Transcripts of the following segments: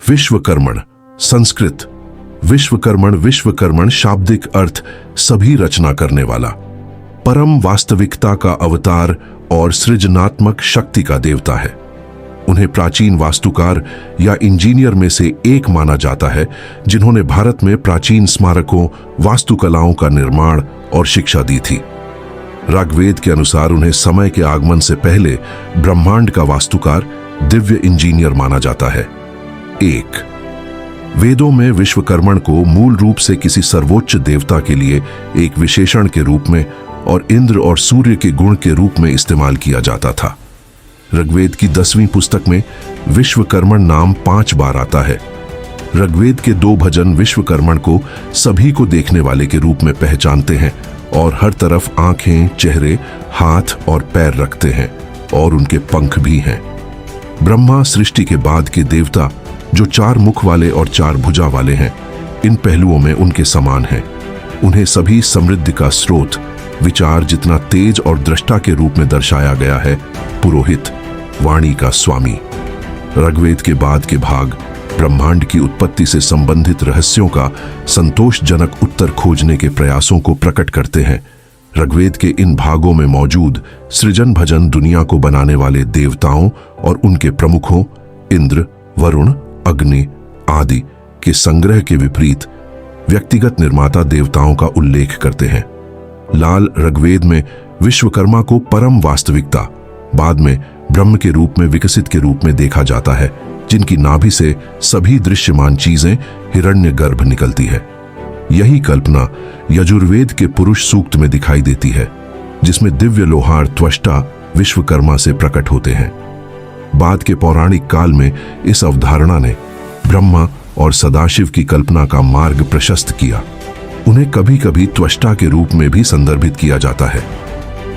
विश्वकर्मण, संस्कृत विश्वकर्मण शाब्दिक अर्थ सभी रचना करने वाला, परम वास्तविकता का अवतार और सृजनात्मक शक्ति का देवता है। उन्हें प्राचीन वास्तुकार या इंजीनियर में से एक माना जाता है जिन्होंने भारत में प्राचीन स्मारकों, वास्तुकलाओं का निर्माण और शिक्षा दी थी। ऋग्वेद के अनुसार उन्हें समय के आगमन से पहले ब्रह्मांड का वास्तुकार, दिव्य इंजीनियर माना जाता है। एक, वेदों में विश्वकर्मण को मूल रूप से किसी सर्वोच्च देवता के लिए एक विशेषण के रूप में और इंद्र और सूर्य के गुण के रूप में इस्तेमाल किया जाता था। ऋग्वेद की 10वीं पुस्तक में विश्वकर्मण नाम 5 बार आता है। ऋग्वेद के 2 भजन विश्वकर्मण को सभी को देखने वाले के रूप में पहचानते हैं और हर तरफ आंखें, चेहरे, हाथ और पैर रखते हैं और उनके पंख भी हैं। ब्रह्मा सृष्टि के बाद के देवता जो 4 मुख वाले और 4 भुजा वाले हैं, इन पहलुओं में उनके समान हैं। उन्हें सभी समृद्धि का स्रोत, विचार जितना तेज और दृष्टा के रूप में दर्शाया गया है, पुरोहित, वाणी का स्वामी। ऋग्वेद के बाद के भाग ब्रह्मांड की उत्पत्ति से संबंधित रहस्यों का संतोषजनक उत्तर खोजने के प्रयासों को प्रकट करते हैं। ऋग्वेद के इन भागों में मौजूद सृजन भजन दुनिया को बनाने वाले देवताओं और उनके प्रमुखों इंद्र, वरुण, अग्नि आदि के संग्रह के विपरीत व्यक्तिगत निर्माता देवताओं का उल्लेख करते हैं। लाल ऋग्वेद में विश्वकर्मा को परम वास्तविकता, बाद में ब्रह्म के रूप में विकसित के रूप में देखा जाता है, जिनकी नाभि से सभी दृश्यमान चीजें हिरण्यगर्भ निकलती है। यही कल्पना यजुर्वेद के पुरुष सूक्त में दिखाई देती है, जिसमें दिव्य लोहार त्वष्टा विश्वकर्मा से प्रकट होते हैं। बाद के पौराणिक काल में इस अवधारणा ने ब्रह्मा और सदाशिव की कल्पना का मार्ग प्रशस्त किया। उन्हें कभी कभी त्वष्टा के रूप में भी संदर्भित किया जाता है।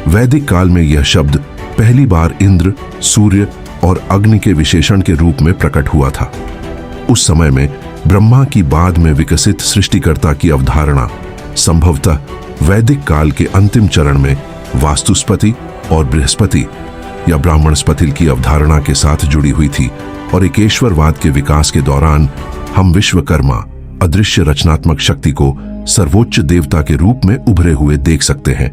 वैदिक काल में यह शब्द पहली बार इंद्र, सूर्य और अग्नि के विशेषण के रूप में प्रकट हुआ था। उस समय में ब्रह्मा की बाद में विकसित सृष्टिकर्ता की अवधारणा संभवतः वैदिक काल के अंतिम चरण में वास्तुस्पति और बृहस्पति या ब्राह्मणस्पतिल की अवधारणा के साथ जुड़ी हुई थी और एकेश्वरवाद के विकास के दौरान हम विश्वकर्मा, अदृश्य रचनात्मक शक्ति को सर्वोच्च देवता के रूप में उभरे हुए देख सकते हैं,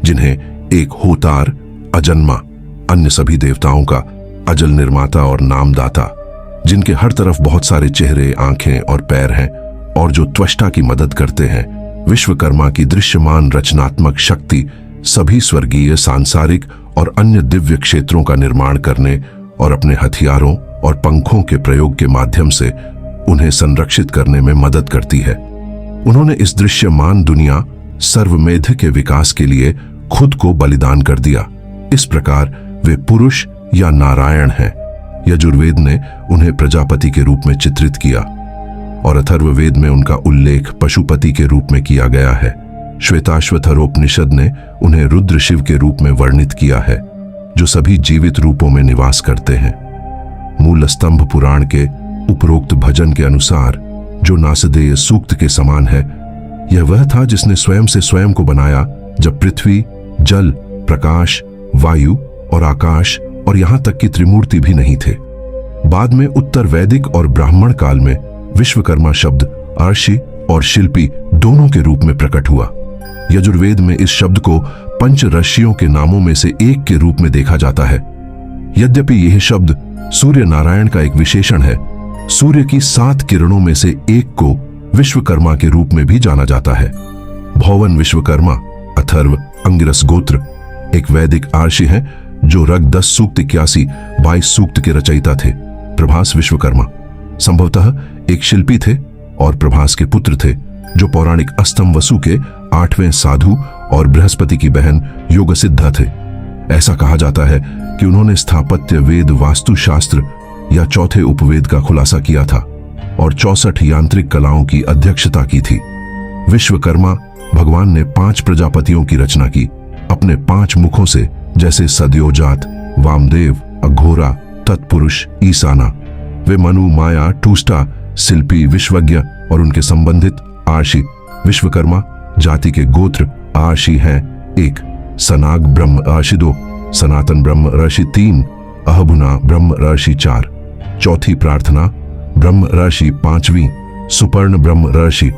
जिन्हें एक होतार, अजन्मा, अन्य सभी देवताओं का अजल निर्माता और नामदाता, जिनके हर तरफ बहुत सारे चेहरे, आंखें और पैर हैं और जो त्वष्टा की मदद करते हैं। विश्वकर्मा की दृश्यमान रचनात्मक शक्ति सभी स्वर्गीय, सांसारिक और अन्य दिव्य क्षेत्रों का निर्माण करने और अपने हथियारों और पंखों के प्रयोग के माध्यम से उन्हें संरक्षित करने में मदद करती है। उन्होंने इस दृश्यमान दुनिया सर्वमेध के विकास के लिए खुद को बलिदान कर दिया। इस प्रकार वे पुरुष या नारायण हैं। यजुर्वेद ने उन्हें प्रजापति के रूप में चित्रित किया और अथर्ववेद में उनका उल्लेख पशुपति के रूप में किया गया है। श्वेताश्वतरोपनिषद ने उन्हें रुद्र शिव के रूप में वर्णित किया है, जो सभी जीवित रूपों में निवास करते हैं। मूल स्तंभ पुराण के उपरोक्त भजन के अनुसार, जो नासदेय सूक्त के समान है, यह वह था जिसने स्वयं से स्वयं को बनाया जब पृथ्वी, जल, प्रकाश, वायु और आकाश और यहां तक कि त्रिमूर्ति भी नहीं थे। बाद में उत्तर वैदिक और ब्राह्मण काल में विश्वकर्मा शब्द अर्षि और शिल्पी दोनों के रूप में प्रकट हुआ। यजुर्वेद में इस शब्द को पंच ऋषियों के नामों में से एक के रूप में देखा जाता है। यद्यपि यह शब्द सूर्य नारायण का एक विशेषण है, सूर्य की 7 किरणों में से एक को विश्वकर्मा के रूप में भी जाना जाता है। भौवन विश्वकर्मा अथर्व अंगिरस गोत्र एक वैदिक आर्षि हैं जो ऋग 10 सूक्त 81 22 सूक्त के रचयिता थे। प्रभास विश्वकर्मा संभवतः एक शिल्पी थे और प्रभास के पुत्र थे, जो पौराणिक अस्तम वसु के 8वें साधु और बृहस्पति की बहन योगसिद्धा थे। ऐसा कहा जाता है कि उन्होंने स्थापत्य, वेद, वास्तुशास्त्र या चौथे उपवेद का खुलासा किया था और 64 यांत्रिक कलाओं की अध्यक्षता की थी। विश्वकर्मा भगवान ने 5 प्रजापतियों की रचना की अपने 5 मुखों से, जैसे सद्योजात, वामदेव, अघोरा, तत्पुरुष, ईशाना। वे मनु, माया, टूष्टा, शिल्पी, विश्वज्ञ और उनके संबंधित आर्षि विश्वकर्मा जाति के गोत्र आर्षि हैं। 1 सनाग ब्रह्म ऋषि 2 सनातन ब्रह्म ऋषि 3 अहबुना ब्रह्म ऋषि 4। चौथी प्रार्थना ब्रह्म राशि 5वीं, सुपर्ण ब्रह्म राशि